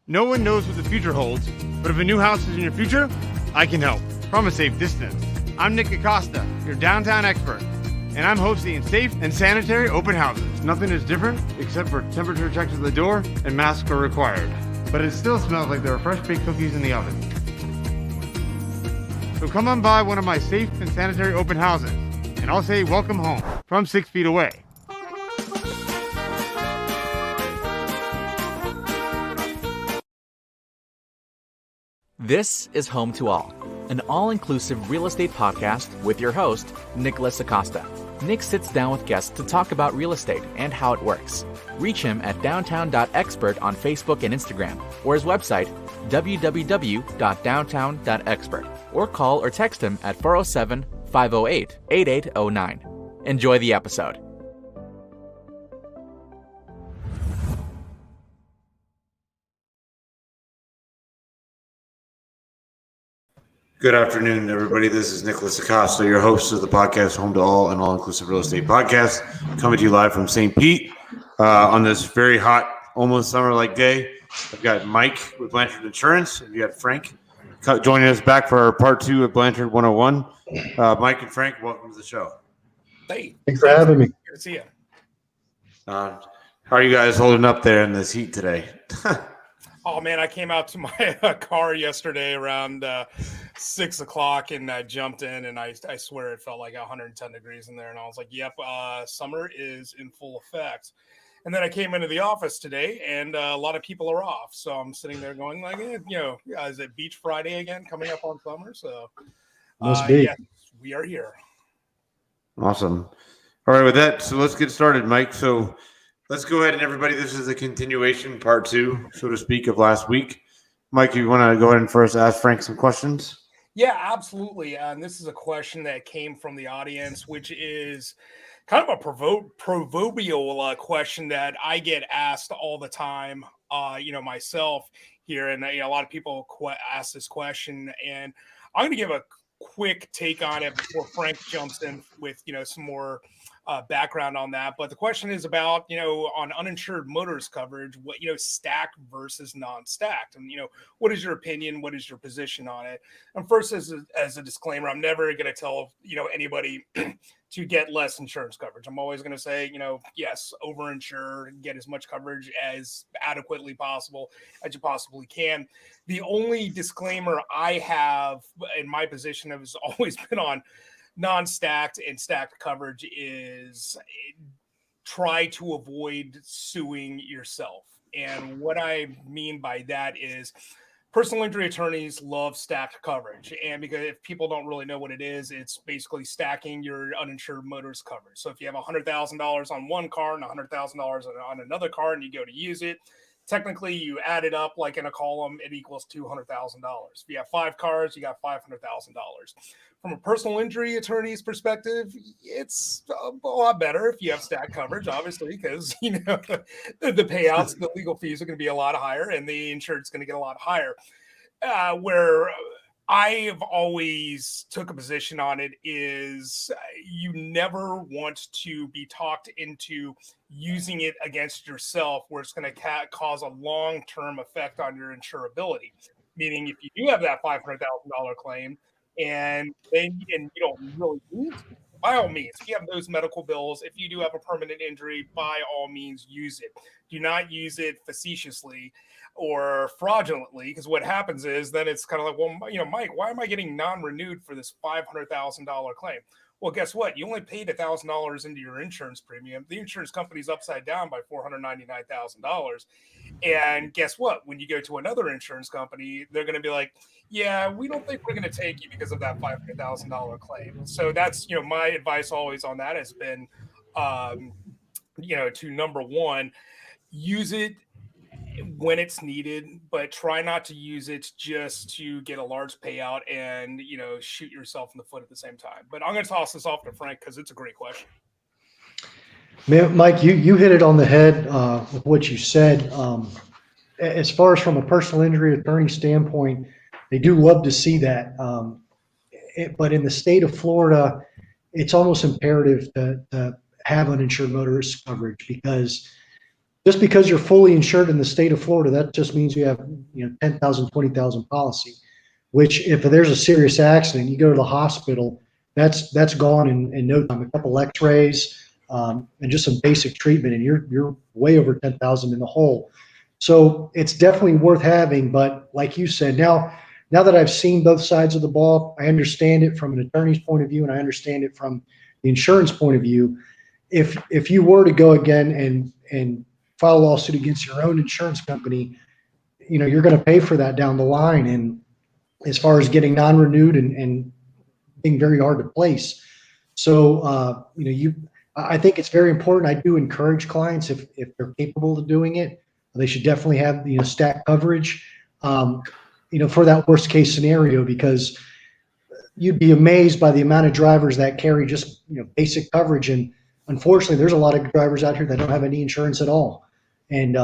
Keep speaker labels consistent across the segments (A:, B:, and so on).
A: No one knows what the future holds, but if a new house is in your future, I can help from a safe distance. I'm Nick Acosta, your downtown expert, and I'm hosting safe and sanitary open houses. Nothing is different except for temperature checks at the door and masks are required. But it still smells like there are fresh baked cookies in the oven. So come on by one of my safe and sanitary open houses, and I'll say welcome home from 6 feet away.
B: This is Home to All, an all-inclusive real estate podcast with your host, Nicholas Acosta. Nick sits down with guests to talk about real estate and how it works. Reach him at downtown.expert on Facebook and Instagram, or his website, www.downtown.expert, or call or text him at 407-508-8809. Enjoy the episode.
C: Good afternoon, everybody. This is Nicholas Acosta, your host of the podcast Home to All, an all-inclusive real estate podcast, coming to you live from St. Pete on this very hot, almost summer-like day. I've got Mike with Blanchard Insurance, and we got Frank joining us back for our part two of Blanchard 101. Mike and Frank, welcome to the show.
D: Hey,
E: thanks for having me.
D: Good to see you.
C: How are you guys holding up there in this heat today?
D: Oh man, I came out to my car yesterday around 6 o'clock and I jumped in, and I swear it felt like 110 degrees in there, and I was like, "Yep, summer is in full effect." And then I came into the office today, and a lot of people are off, so I'm sitting there going like, is it Beach Friday again coming up on summer? So
E: must be.
D: Yes, we are here.
C: Awesome. All right, with that, so let's get started, Mike. So let's go ahead and everybody, this is a continuation, part two, so to speak, of last week. Mike, you want to go ahead and first ask Frank some questions?
D: Yeah, absolutely. And this is a question that came from the audience, which is kind of a proverbial question that I get asked all the time, myself here. And a lot of people ask this question, and I'm going to give a quick take on it before Frank jumps in with, some more background on that. But the question is about, on uninsured motorist coverage, what, stacked versus non-stacked. And, what is your opinion? What is your position on it? And first, as a disclaimer, I'm never going to tell, anybody to get less insurance coverage. I'm always going to say, yes, overinsure, get as much coverage as adequately possible as you possibly can. The only disclaimer I have in my position has always been on non-stacked and stacked coverage is try to avoid suing yourself. And what I mean by that is personal injury attorneys love stacked coverage. And because if people don't really know what it is, it's basically stacking your uninsured motorist coverage. So if you have $100,000 on one car and $100,000 on another car and you go to use it, technically you add it up like in a column, it equals $200,000. If you have 5 cars, you got $500,000. From a personal injury attorney's perspective, it's a lot better if you have stacked coverage, obviously, because the payouts, the legal fees are going to be a lot higher, and the insured's going to get a lot higher. Where I've always took a position on it is you never want to be talked into using it against yourself, where it's going to cause a long-term effect on your insurability. Meaning, if you do have that $500,000 claim, and you don't really need to, by all means, if you have those medical bills, if you do have a permanent injury, by all means, use it. Do not use it facetiously or fraudulently, because what happens is then it's kind of like, well, Mike, why am I getting non-renewed for this $500,000 claim? Well, guess what? You only paid $1,000 into your insurance premium. The insurance company's upside down by $499,000. And guess what? When you go to another insurance company, they're going to be like, yeah, we don't think we're going to take you because of that $500,000 claim. So that's, my advice always on that has been, to number one, use it when it's needed, but try not to use it just to get a large payout and, shoot yourself in the foot at the same time. But I'm going to toss this off to Frank because it's a great question.
E: Man, Mike, you hit it on the head with what you said. As far as from a personal injury attorney standpoint, they do love to see that. But in the state of Florida, it's almost imperative to have uninsured motorist coverage, because just because you're fully insured in the state of Florida, that just means you have 10,000, 20,000 policy, which if there's a serious accident, you go to the hospital, that's gone in no time. A couple X-rays and just some basic treatment, and you're way over 10,000 in the hole. So it's definitely worth having. But like you said, now that I've seen both sides of the ball, I understand it from an attorney's point of view, and I understand it from the insurance point of view. If you were to go again and file a lawsuit against your own insurance company, you're going to pay for that down the line. And as far as getting non-renewed and being very hard to place. So, I think it's very important. I do encourage clients, if they're capable of doing it, they should definitely have, stack coverage, for that worst case scenario, because you'd be amazed by the amount of drivers that carry just, basic coverage. And unfortunately, there's a lot of drivers out here that don't have any insurance at all. And,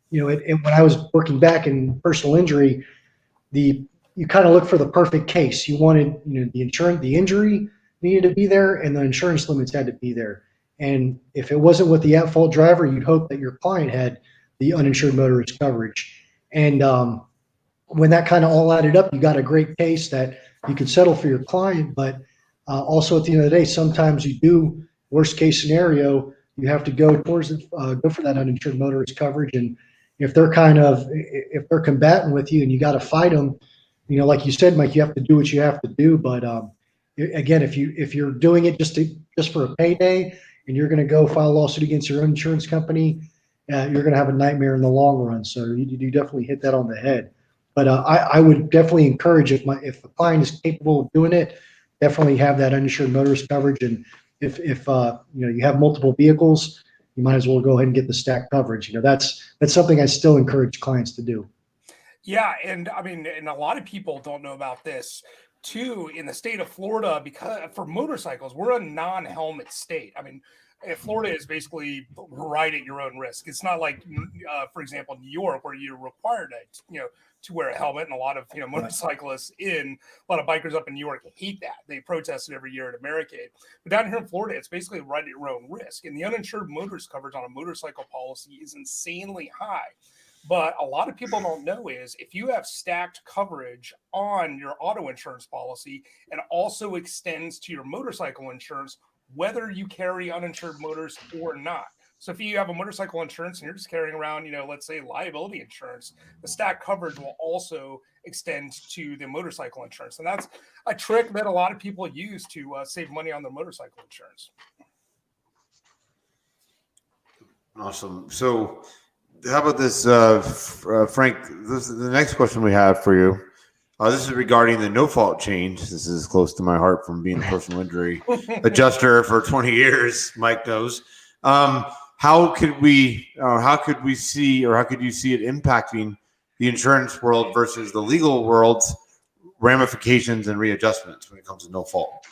E: when I was working back in personal injury, you kind of look for the perfect case. You wanted, the injury needed to be there, and the insurance limits had to be there. And if it wasn't with the at-fault driver, you'd hope that your client had the uninsured motorist coverage. And when that kind of all added up, you got a great case that you could settle for your client. But also at the end of the day, sometimes you do, worst case scenario, you have to go towards go for that uninsured motorist coverage. And if they're combating with you and you got to fight them, like you said, Mike, you have to do what you have to do. But again, if you're doing it just for a payday and you're going to go file a lawsuit against your own insurance company, you're going to have a nightmare in the long run. So you definitely hit that on the head. But I would definitely encourage, if the client is capable of doing it, definitely have that uninsured motorist coverage. And if you have multiple vehicles, you might as well go ahead and get the stack coverage. That's something I still encourage clients to do.
D: Yeah, and and a lot of people don't know about this too. In the state of Florida, because for motorcycles, we're a non-helmet state. Florida is basically right at your own risk. It's not like, for example, New York, where you're required to wear a helmet, and a lot of motorcyclists a lot of bikers up in New York hate that. They protest it every year at Americade. But down here in Florida, it's basically right at your own risk. And the uninsured motorist coverage on a motorcycle policy is insanely high. But a lot of people don't know is if you have stacked coverage on your auto insurance policy, and also extends to your motorcycle insurance, whether you carry uninsured motors or not. So if you have a motorcycle insurance and you're just carrying around, let's say liability insurance, the stack coverage will also extend to the motorcycle insurance. And that's a trick that a lot of people use to save money on their motorcycle insurance.
C: Awesome. So how about this, Frank? The next question we have for you. This is regarding the no-fault change. This is close to my heart from being a personal injury adjuster for 20 years. Mike knows. How could you see it impacting the insurance world versus the legal world's ramifications and readjustments when it comes to no fault?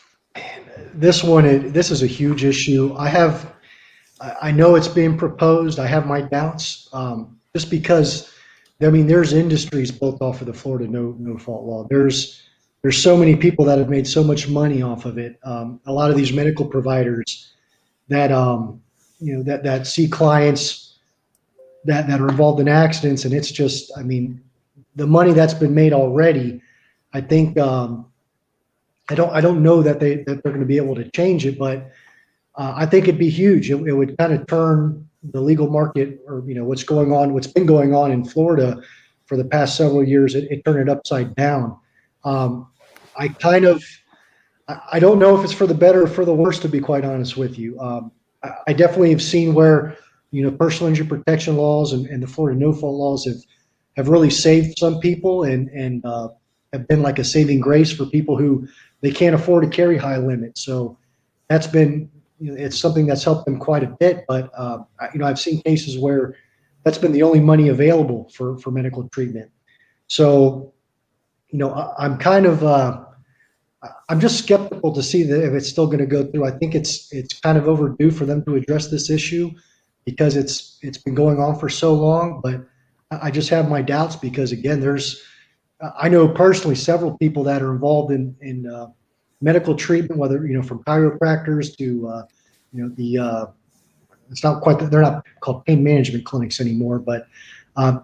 E: This is a huge issue. I know it's being proposed. I have my doubts, just because, there's industries built off of the Florida no fault law. There's so many people that have made so much money off of it. A lot of these medical providers that that see clients that are involved in accidents, and it's just, the money that's been made already. I think I don't know that they're going to be able to change it, but I think it'd be huge. It would kind of turn the legal market, or what's been going on in Florida for the past several years. It turned it upside down. I don't know if it's for the better or for the worse, to be quite honest with you. I definitely have seen where personal injury protection laws and the Florida no fault laws have really saved some people and have been like a saving grace for people who they can't afford to carry high limits. So that's been, it's something that's helped them quite a bit. But I've seen cases where that's been the only money available for medical treatment. So I'm kind of I'm just skeptical to see that if it's still going to go through. I think it's kind of overdue for them to address this issue, because it's been going on for so long. But I just have my doubts, because again, I know personally several people that are involved in medical treatment, whether from chiropractors to the it's not quite that they're not called pain management clinics anymore, but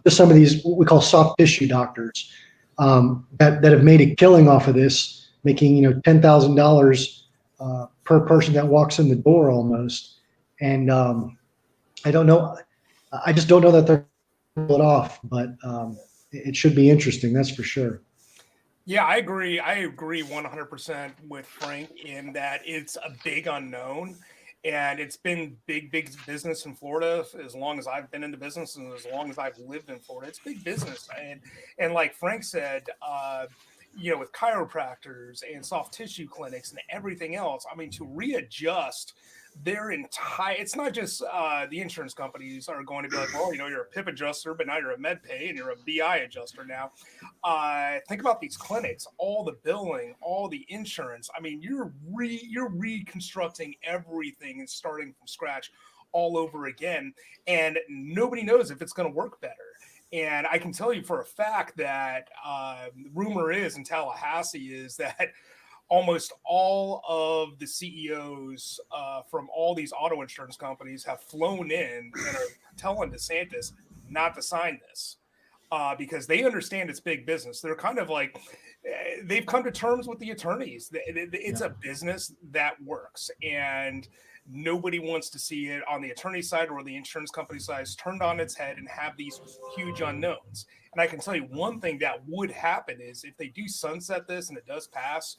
E: just some of these what we call soft tissue doctors that have made a killing off of this, making $10,000 per person that walks in the door almost. And I don't know, I just don't know that they're pull it off, but it should be interesting, that's for sure.
D: Yeah, I agree. I agree 100% with Frank in that it's a big unknown, and it's been big business in Florida as long as I've been in the business and as long as I've lived in Florida. It's big business, and like Frank said, with chiropractors and soft tissue clinics and everything else, I mean, to readjust their entire, it's not just the insurance companies are going to be like, well, you're a PIP adjuster, but now you're a med pay and you're a BI adjuster now. Think about these clinics, all the billing, all the insurance. I mean, you're reconstructing everything and starting from scratch all over again, and nobody knows if it's going to work better. And I can tell you for a fact that rumor is in Tallahassee is that almost all of the CEOs from all these auto insurance companies have flown in and are telling DeSantis not to sign this because they understand it's big business. They're kind of like, they've come to terms with the attorneys. It's a business that works, and nobody wants to see it on the attorney side or the insurance company side turned on its head and have these huge unknowns. And I can tell you one thing that would happen is if they do sunset this and it does pass,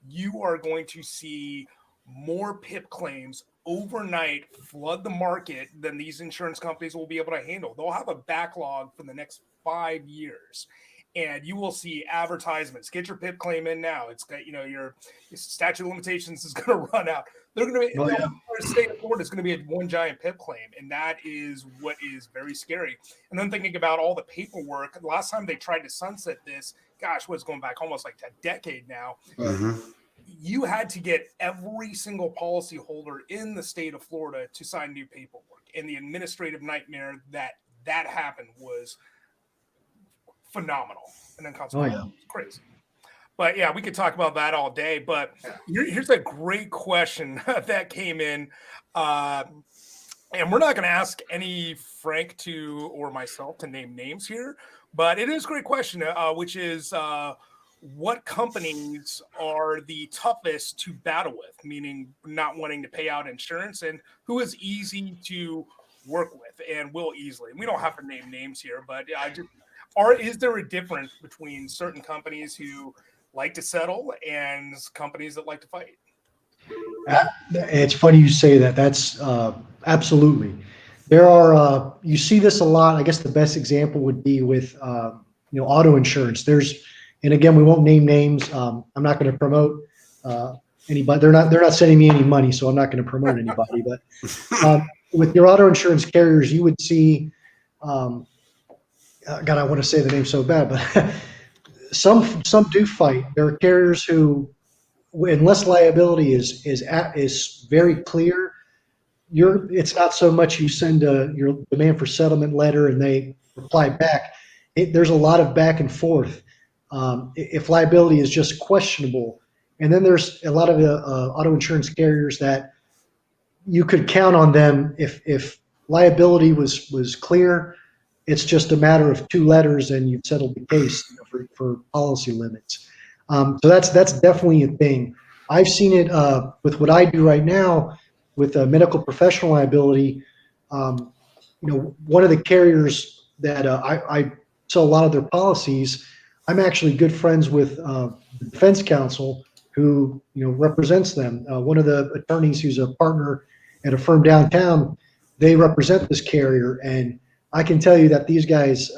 D: you are going to see more PIP claims overnight flood the market than these insurance companies will be able to handle. They'll have a backlog for the next 5 years, and you will see advertisements. Get your PIP claim in now. It's got, your statute of limitations is going to run out. They're going to be, the state of Florida is going to be one giant PIP claim, and that is what is very scary. And then thinking about all the paperwork, the last time they tried to sunset this, gosh, what's going back almost like a decade now. Mm-hmm. You had to get every single policyholder in the state of Florida to sign new paperwork. And the administrative nightmare that happened was phenomenal. And then consequently, crazy. But yeah, we could talk about that all day. But here's a great question that came in. And we're not going to ask any Frank or myself to name names here. But it is a great question, which is what companies are the toughest to battle with, meaning not wanting to pay out insurance, and who is easy to work with and will easily. We don't have to name names here, but is there a difference between certain companies who like to settle and companies that like to fight?
E: It's funny you say that. That's absolutely. There are, you see this a lot. I guess the best example would be with, auto insurance. And again, we won't name names. I'm not going to promote anybody. They're not sending me any money, so I'm not going to promote anybody. But with your auto insurance carriers, you would see, God, I want to say the name so bad, but some do fight. There are carriers who, unless liability is very clear, it's not so much you send your demand for settlement letter and they reply back. There's a lot of back and forth. If liability is just questionable, and then there's a lot of auto insurance carriers that you could count on them if liability was clear. It's just a matter of 2 letters and you've settled the case for policy limits. So that's definitely a thing. I've seen it with what I do right now with medical professional liability. One of the carriers that I sell a lot of their policies, I'm actually good friends with the defense counsel who represents them. One of the attorneys who's a partner at a firm downtown, they represent this carrier, and I can tell you that these guys,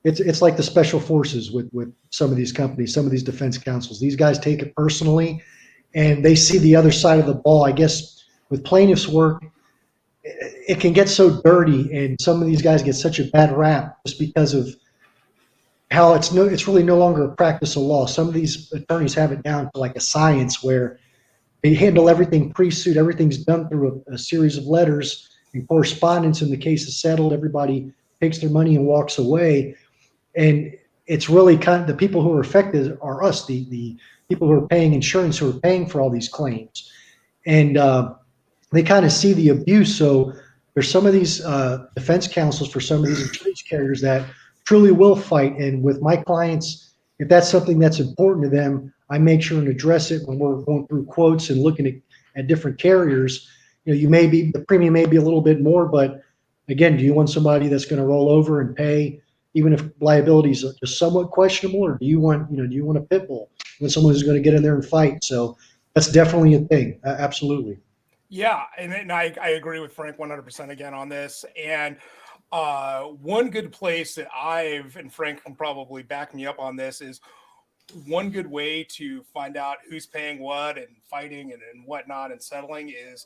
E: it's like the special forces with some of these companies, some of these defense counsels. These guys take it personally, and they see the other side of the ball. I guess with plaintiffs' work, it can get so dirty, and some of these guys get such a bad rap just because of how it's really no longer a practice of law. Some of these attorneys have it down to like a science where they handle everything pre-suit. Everything's done through a series of letters and correspondence, and the case is settled. Everybody takes their money and walks away. And it's really the people who are affected are us, the people who are paying insurance, who are paying for all these claims. And they kind of see the abuse. So there's some of these defense counsels for some of these insurance carriers that truly will fight. And with my clients, if that's something that's important to them, I make sure and address it when we're going through quotes and looking at different carriers. The premium may be a little bit more, but again, do you want somebody that's going to roll over and pay, even if liability is somewhat questionable, or do you want a pit bull, when someone who's going to get in there and fight? So that's definitely a thing. Absolutely.
D: Yeah, and I agree with Frank 100% again on this. And one good place that and Frank can probably back me up on this, is one good way to find out who's paying what and fighting and whatnot and settling is,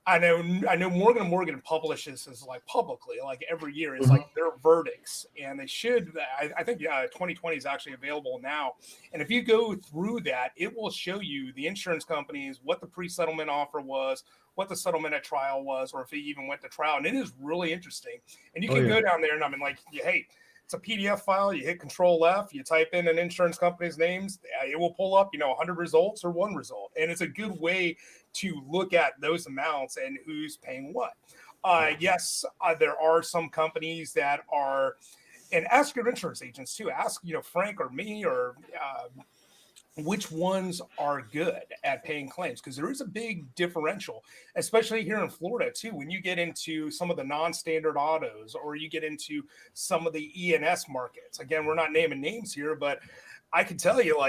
D: I know Morgan & Morgan publishes this like publicly, like every year. It's like their verdicts, and they should. I think 2020 is actually available now. And if you go through that, it will show you the insurance companies, what the pre-settlement offer was, what the settlement at trial was, or if it even went to trial. And it is really interesting. And you can go down there, and I mean, like, hey, it's a PDF file. You hit Control F, you type in an insurance company's names, it will pull up, 100 results or one result. And it's a good way to look at those amounts and who's paying what. Yes, there are some companies that are, and ask your insurance agents too. Ask, Frank or me or which ones are good at paying claims, because there is a big differential, especially here in Florida too. When you get into some of the non-standard autos, or you get into some of the E&S markets, again, we're not naming names here, but I can tell you,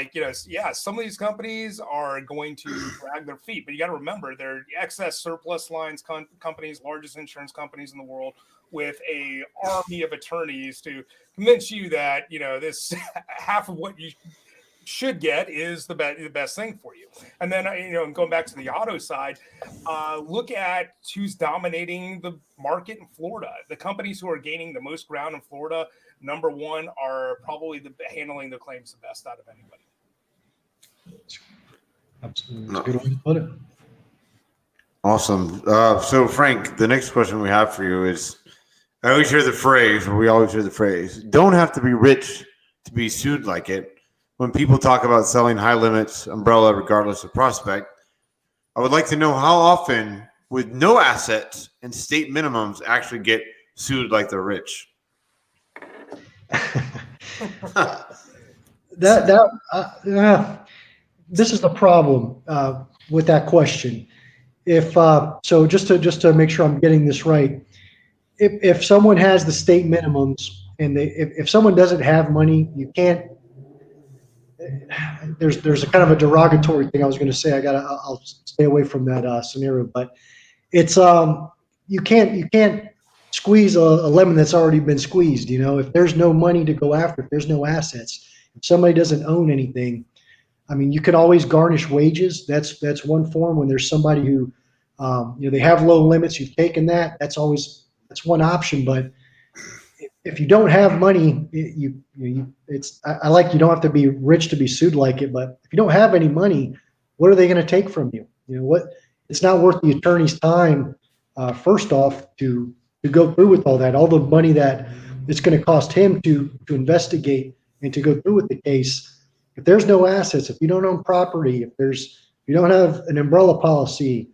D: some of these companies are going to drag their feet, but you got to remember, they're excess surplus lines companies, largest insurance companies in the world, with a army of attorneys to convince you that, this half of what you should get is the best thing for you. And then, going back to the auto side, look at who's dominating the market in Florida. The companies who are gaining the most ground in Florida, number one, are probably handling their claims the best out of anybody.
E: Absolutely. That's a good way to put it.
C: Awesome. So Frank, the next question we have for you is, we always hear the phrase, don't have to be rich to be sued like it. When people talk about selling high limits umbrella regardless of prospect, I would like to know how often with no assets and state minimums actually get sued like they're rich.
E: This is the problem with that question. So just to make sure I'm getting this right, if someone has the state minimums and if someone doesn't have money, you can't. There's a kind of a derogatory thing I was going to say. I'll stay away from that scenario, but it's you can't squeeze a lemon that's already been squeezed. If there's no money to go after, if there's no assets, if somebody doesn't own anything, I mean, you can always garnish wages. That's one form. When there's somebody who they have low limits, you've taken that. That's one option. But if you don't have money, you don't have to be rich to be sued like it. But if you don't have any money, what are they going to take from you? It's not worth the attorney's time. First off, to go through with all that, all the money that it's going to cost him to investigate and to go through with the case. If there's no assets, if you don't own property, if you don't have an umbrella policy,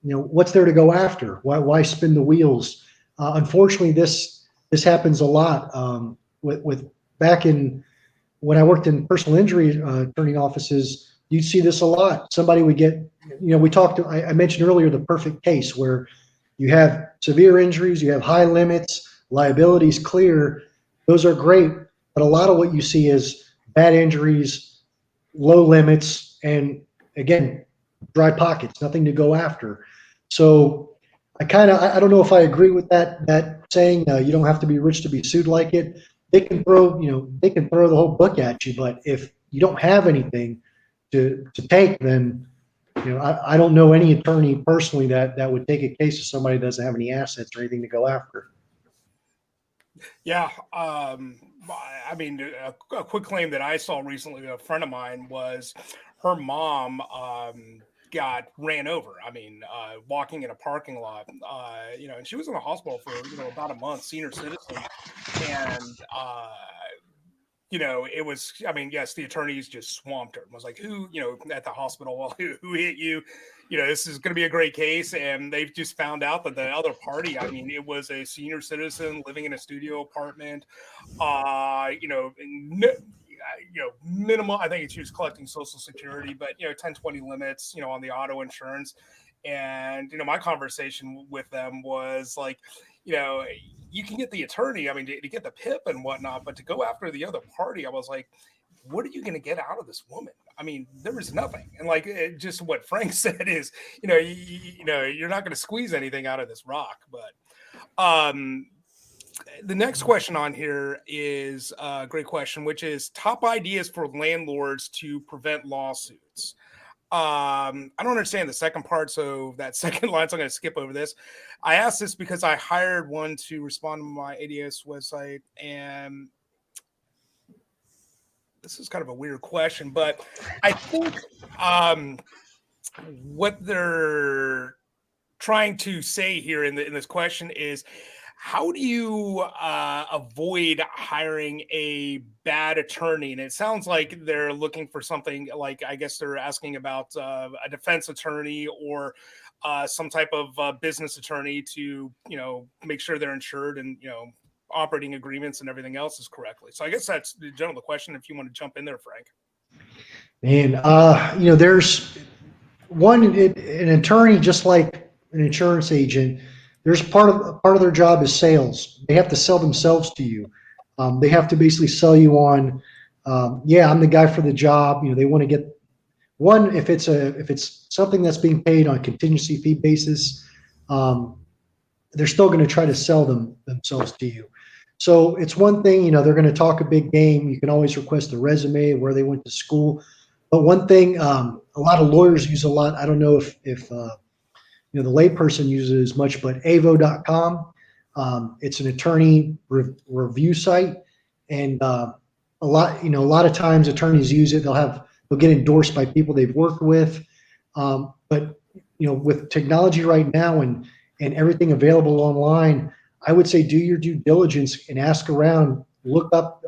E: what's there to go after? Why spin the wheels? Unfortunately, this happens a lot. With back in when I worked in personal injury attorney offices, you'd see this a lot. Somebody would get, I mentioned earlier the perfect case where you have severe injuries, you have high limits, liabilities clear. Those are great, but a lot of what you see is bad injuries, low limits, and again, dry pockets, nothing to go after. So I don't know if I agree with that saying. You don't have to be rich to be sued like it. They can throw the whole book at you, but if you don't have anything to take, then I don't know any attorney personally that would take a case if somebody doesn't have any assets or anything to go after.
D: Yeah, I mean, a quick claim that I saw recently, a friend of mine, was her mom got ran over. I mean, walking in a parking lot, and she was in the hospital for, about a month, senior citizen. And it was, I mean, yes, the attorneys just swamped her. It was like, who, at the hospital, well, who hit you? This is going to be a great case. And they've just found out that the other party, I mean, it was a senior citizen living in a studio apartment, minimal, I think she was collecting Social Security, but, 10, 20 limits, on the auto insurance. And, my conversation with them was like, you can get the attorney, I mean, to get the PIP and whatnot, but to go after the other party, I was like, what are you going to get out of this woman? I mean, there was nothing. And like, just what Frank said is, you're not going to squeeze anything out of this rock. But the next question on here is a great question, which is top ideas for landlords to prevent lawsuits. I don't understand the second part, so that second line, so I'm going to skip over this. I asked this because I hired one to respond to my ADS website, and this is kind of a weird question, but I think what they're trying to say here in this question is, how do you avoid hiring a bad attorney? And it sounds like they're looking for something like, I guess they're asking about a defense attorney or some type of business attorney to, make sure they're insured and, operating agreements and everything else is correctly. So I guess that's the general question. If you want to jump in there, Frank.
E: And, there's an attorney, just like an insurance agent, there's part of their job is sales. They have to sell themselves to you. They have to basically sell you on, I'm the guy for the job. They want to get one, if it's something that's being paid on a contingency fee basis, they're still going to try to sell themselves to you. So it's one thing, they're going to talk a big game. You can always request a resume, where they went to school. But one thing, a lot of lawyers use a lot. I don't know if the layperson uses much, but avo.com. It's an attorney review site, and a lot of times attorneys use it. They'll get endorsed by people they've worked with. But with technology right now and everything available online, I would say do your due diligence and ask around. Look up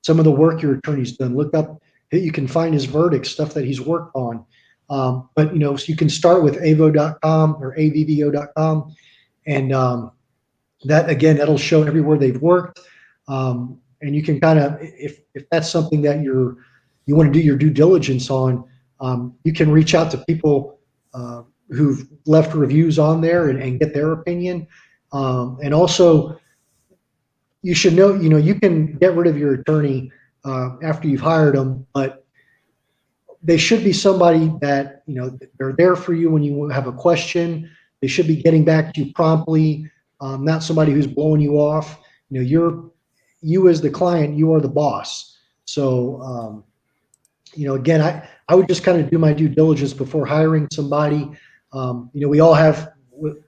E: some of the work your attorney's done. Look up, you can find his verdicts, stuff that he's worked on. But so you can start with avo.com or avvo.com, and that'll show everywhere they've worked. And you can kind of, if that's something that you want to do your due diligence on, you can reach out to people who've left reviews on there and get their opinion. And also, you should know, you can get rid of your attorney after you've hired them, but they should be somebody that, they're there for you when you have a question. They should be getting back to you promptly, not somebody who's blowing you off. You as the client, you are the boss. So, again, I would just kind of do my due diligence before hiring somebody. We all have,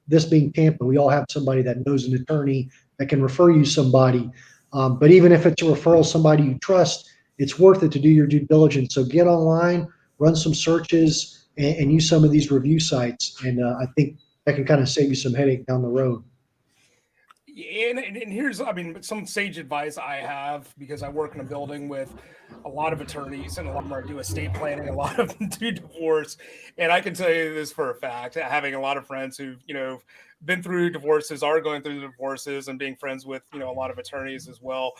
E: this being Tampa, we all have somebody that knows an attorney that can refer you somebody. But even if it's a referral, somebody you trust, it's worth it to do your due diligence. So get online, run some searches, and use some of these review sites. And I think that can kind of save you some headache down the road.
D: And here's, some sage advice I have, because I work in a building with a lot of attorneys, and a lot of them do estate planning, a lot of them do divorce. And I can tell you this for a fact, having a lot of friends who've, been through divorces, are going through the divorces, and being friends with, a lot of attorneys as well.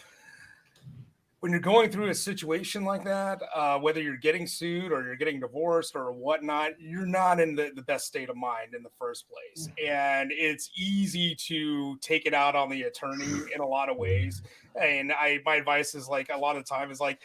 D: When you're going through a situation like that, whether you're getting sued or you're getting divorced or whatnot, you're not in the best state of mind in the first place. And it's easy to take it out on the attorney in a lot of ways. And my advice is, like, a lot of the time is like,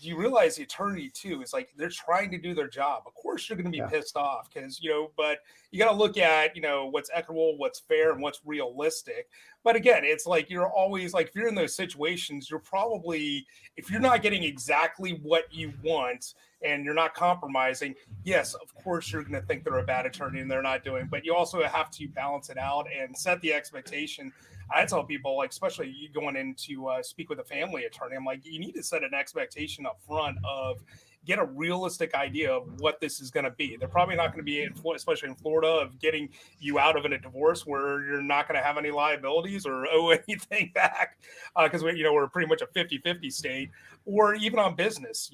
D: do you realize the attorney too is like, they're trying to do their job. Of course you're going to be pissed off because, but you got to look at, what's equitable, what's fair, and what's realistic. But again, it's like, you're always like, if you're in those situations, you're probably, if you're not getting exactly what you want and you're not compromising, yes, of course you're going to think they're a bad attorney and they're not doing, but you also have to balance it out and set the expectation. I tell people, like, especially you going in to speak with a family attorney, I'm like, you need to set an expectation up front of, get a realistic idea of what this is going to be. They're probably not going to be, especially in Florida, of getting you out of a divorce where you're not going to have any liabilities or owe anything back, because we're pretty much a 50-50 state, or even on business.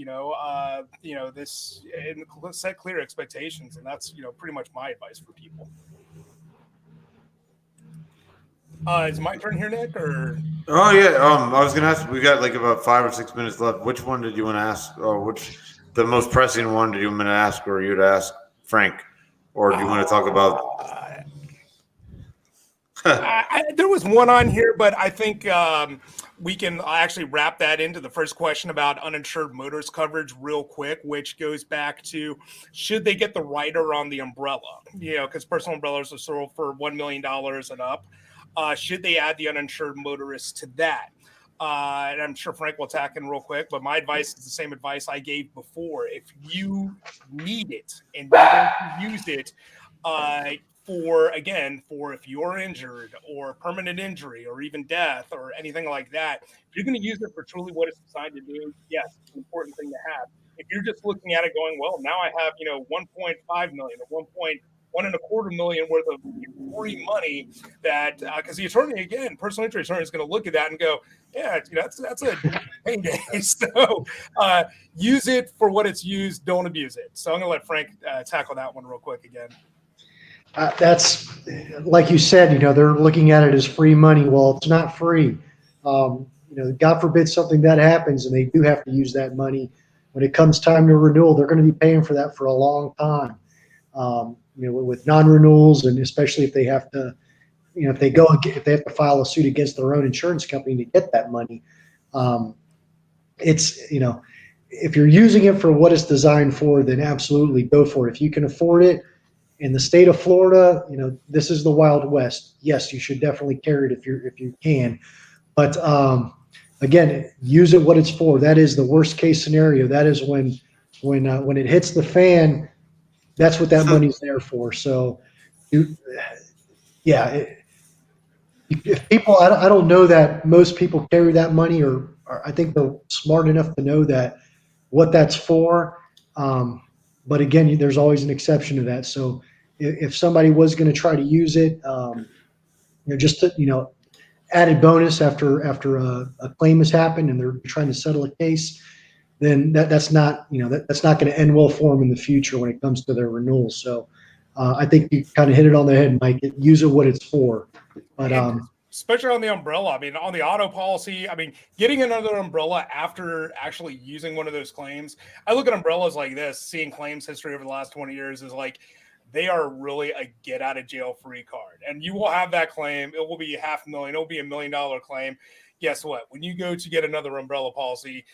D: This, and set clear expectations, and that's pretty much my advice for people. Is it my turn here, Nick? Or
C: Oh yeah, I was gonna ask. We got like about 5 or 6 minutes left. Which one did you want to ask? Or which the most pressing one did you want me to ask, or you'd ask Frank, or do you want to talk about?
D: There was one on here, but I think we can actually wrap that into the first question about uninsured motorist coverage real quick, which goes back to, should they get the rider on the umbrella? Because personal umbrellas are sold for $1 million and up. Should they add the uninsured motorist to that? And I'm sure Frank will attack in real quick, but my advice is the same advice I gave before. If you need it and you're going to use it for if you're injured or permanent injury or even death or anything like that, if you're going to use it for truly what it's designed to do, yes, it's an important thing to have. If you're just looking at it going, well, now I have 1.5 million or 1.25 million worth of free money, that because the attorney, again, personal injury attorney, is going to look at that and go, yeah, that's a pain day. So use it for what it's used. Don't abuse it. So I'm going to let Frank tackle that one real quick again.
E: That's like you said, they're looking at it as free money. Well, it's not free. God forbid something that happens and they do have to use that money. When it comes time to renewal, they're going to be paying for that for a long time. With non-renewals, and especially if they have to, if they have to file a suit against their own insurance company to get that money, if you're using it for what it's designed for, then absolutely go for it. If you can afford it. In the state of Florida, this is the Wild West. Yes, you should definitely carry it if you can, but again, use it what it's for. That is the worst case scenario. That is when it hits the fan. That's what that money's there for. So, if people, I don't know that most people carry that money, or I think they're smart enough to know that what that's for. But again, there's always an exception to that. So if somebody was going to try to use it, just to, added bonus after a claim has happened and they're trying to settle a case, then that's not that's not going to end well for them in the future when it comes to their renewals. So I think you kind of hit it on the head, Mike. Use it what it's for. But
D: especially on the umbrella. I mean, on the auto policy, getting another umbrella after actually using one of those claims. I look at umbrellas like this, seeing claims history over the last 20 years is like, they are really a get out of jail free card. And you will have that claim. It will be $500,000. It will be $1 million claim. Guess what? When you go to get another umbrella policy,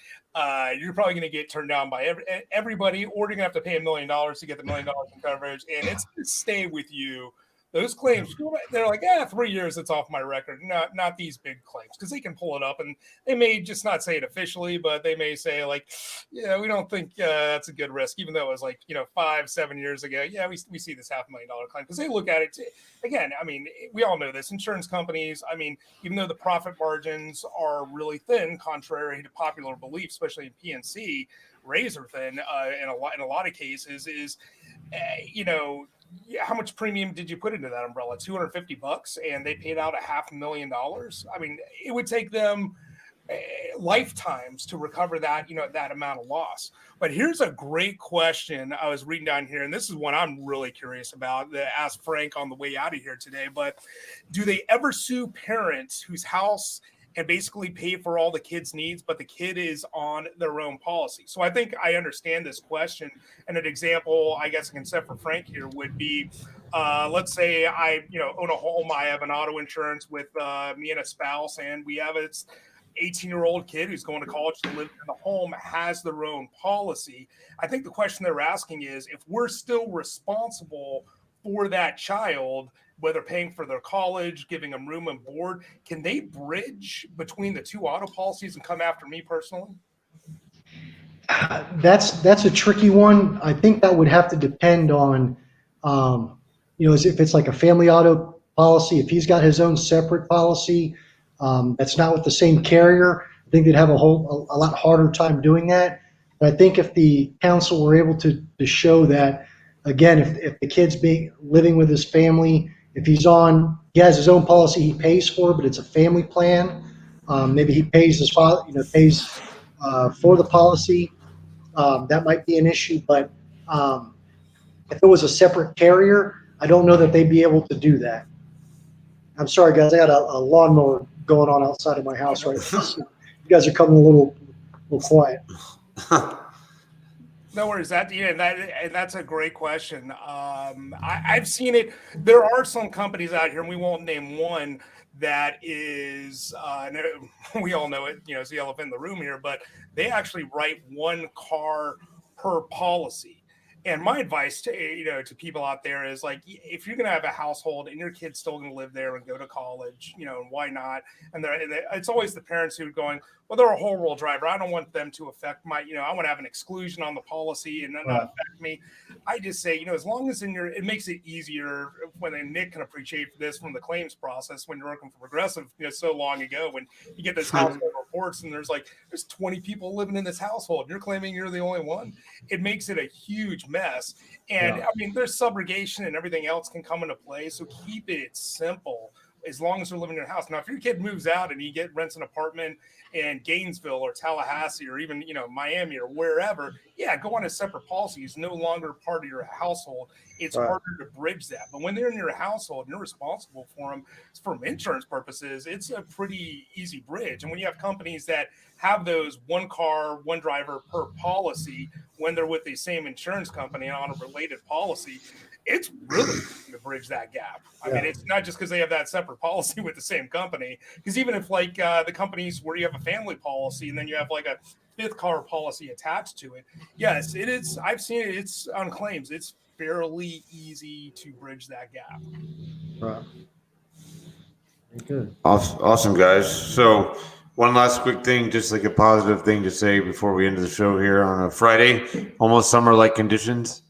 D: you're probably going to get turned down by everybody, or you're going to have to pay $1 million to get the $1 million in coverage. And it's going to stay with you. Those claims, they're like, 3 years, it's off my record. Not these big claims, because they can pull it up and they may just not say it officially, but they may say like, yeah, we don't think that's a good risk, even though it was like 5-7 years ago. Yeah, we see this $500,000 claim, because they look at it too. Again, we all know this. Insurance companies, even though the profit margins are really thin, contrary to popular belief, especially in PNC, razor thin in a lot of cases, is how much premium did you put into that umbrella? $250, and they paid out $500,000. It would take them lifetimes to recover that, that amount of loss. But here's a great question I was reading down here, and this is one I'm really curious about, that I asked Frank on the way out of here today. But do they ever sue parents whose house and basically pay for all the kid's needs, but the kid is on their own policy? So I think I understand this question. And an example, I guess I can set for Frank here would be, let's say I, own a home. I have an auto insurance with me and a spouse, and we have this 18-year-old kid who's going to college to live in the home, has their own policy. I think the question they're asking is, if we're still responsible for that child, whether paying for their college, giving them room and board, can they bridge between the two auto policies and come after me personally?
E: That's a tricky one. I think that would have to depend on, as if it's like a family auto policy, if he's got his own separate policy, that's not with the same carrier, I think they'd have a lot harder time doing that. But I think if the council were able to show that, again, if the kid's living with his family, if he has his own policy he pays for, but it's a family plan, maybe he pays his father, pays for the policy. That might be an issue, but if it was a separate carrier, I don't know that they'd be able to do that. I'm sorry, guys. I got a lawnmower going on outside of my house right now. So you guys are coming a little quiet.
D: No worries. That's a great question. I've seen it. There are some companies out here, and we won't name one, that is, we all know it, it's the elephant in the room here, but they actually write one car per policy. And my advice to people out there is, like, if you're going to have a household and your kid's still going to live there and go to college, why not? And it's always the parents who are going, well, they're a whole world driver. I don't want them to affect my, I want to have an exclusion on the policy and not affect me. I just say, as long as it makes it easier Nick can appreciate this from the claims process when you're working for Progressive, so long ago, when you get this household reports and there's 20 people living in this household and you're claiming you're the only one. It makes it a huge mess. And I mean, there's subrogation and everything else can come into play. So keep it simple as long as they're living in your house. Now, if your kid moves out and he rents an apartment in Gainesville or Tallahassee or even, Miami or wherever, go on a separate policy. He's no longer part of your household. It's harder to bridge that. But when they're in your household and you're responsible for them, from insurance purposes, it's a pretty easy bridge. And when you have companies that have those one car, one driver per policy, when they're with the same insurance company on a related policy, it's really easy to bridge that gap. I mean, it's not just because they have that separate policy with the same company. Because even if the companies where you have a family policy and then you have a fifth car policy attached to it, yes, it is. I've seen it. It's on claims. It's fairly easy to bridge that gap.
E: Right. Good.
C: Awesome, guys. So one last quick thing, just like a positive thing to say before we end the show here on a Friday, almost summer-like conditions.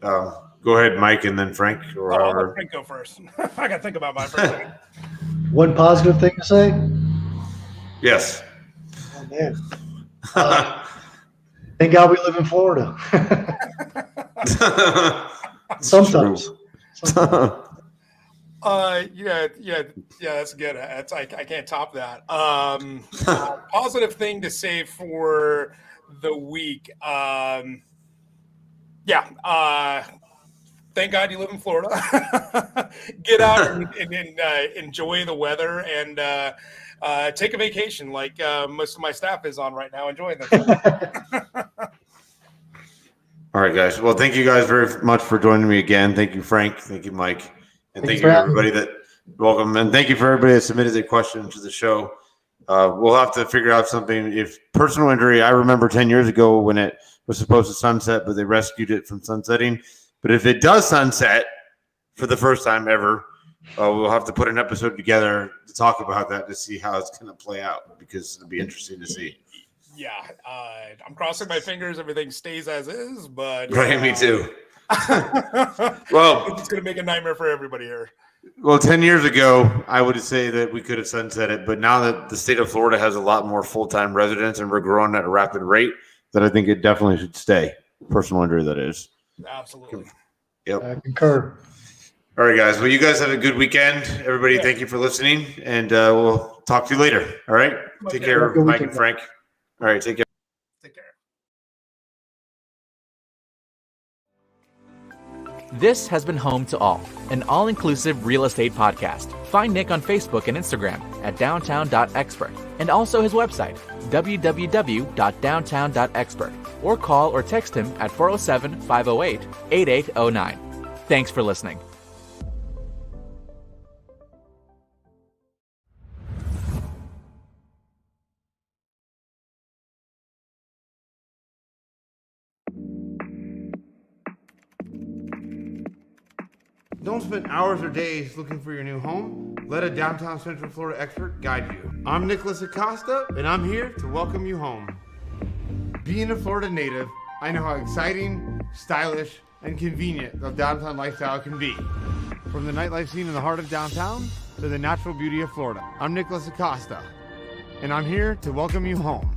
C: Go ahead, Mike, and then Frank.
D: I'll let Frank go first. I got to think about mine for a second.
E: One positive thing to say?
C: Yes.
E: Oh, man. Thank God we live in Florida. Sometimes. That's good. I can't top that. Positive thing to say for the week. Thank God you live in Florida. Get out and enjoy the weather and take a vacation like most of my staff is on right now, enjoying that.
C: All right, guys. Well, thank you guys very much for joining me again. Thank you, Frank. Thank you, Mike. And thank you, everybody welcome. And thank you for everybody that submitted a question to the show. We'll have to figure out something. If personal injury, I remember 10 years ago when it was supposed to sunset, but they rescued it from sunsetting. But if it does sunset for the first time ever, we'll have to put an episode together to talk about that to see how it's going to play out, because it'll be interesting to see.
D: Yeah, I'm crossing my fingers everything stays as is, but
C: right, me too. Well,
D: it's going to make a nightmare for everybody here.
C: Well, 10 years ago, I would say that we could have sunset it, but now that the state of Florida has a lot more full-time residents and we're growing at a rapid rate, that I think it definitely should stay. Personal injury, that is.
D: Absolutely.
C: Yep.
E: I concur.
C: All right, guys. Well, you guys have a good weekend. Everybody, thank you for listening, and we'll talk to you later. All right? Take care, Mike and Frank. All right, take care.
D: Take care.
B: This has been Home to All, an all-inclusive real estate podcast. Find Nick on Facebook and Instagram at downtown.expert, and also his website, www.downtown.expert, or call or text him at 407-508-8809. Thanks for listening.
A: Don't spend hours or days looking for your new home. Let a downtown Central Florida expert guide you. I'm Nicholas Acosta, and I'm here to welcome you home. Being a Florida native, I know how exciting, stylish, and convenient the downtown lifestyle can be. From the nightlife scene in the heart of downtown to the natural beauty of Florida. I'm Nicholas Acosta, and I'm here to welcome you home.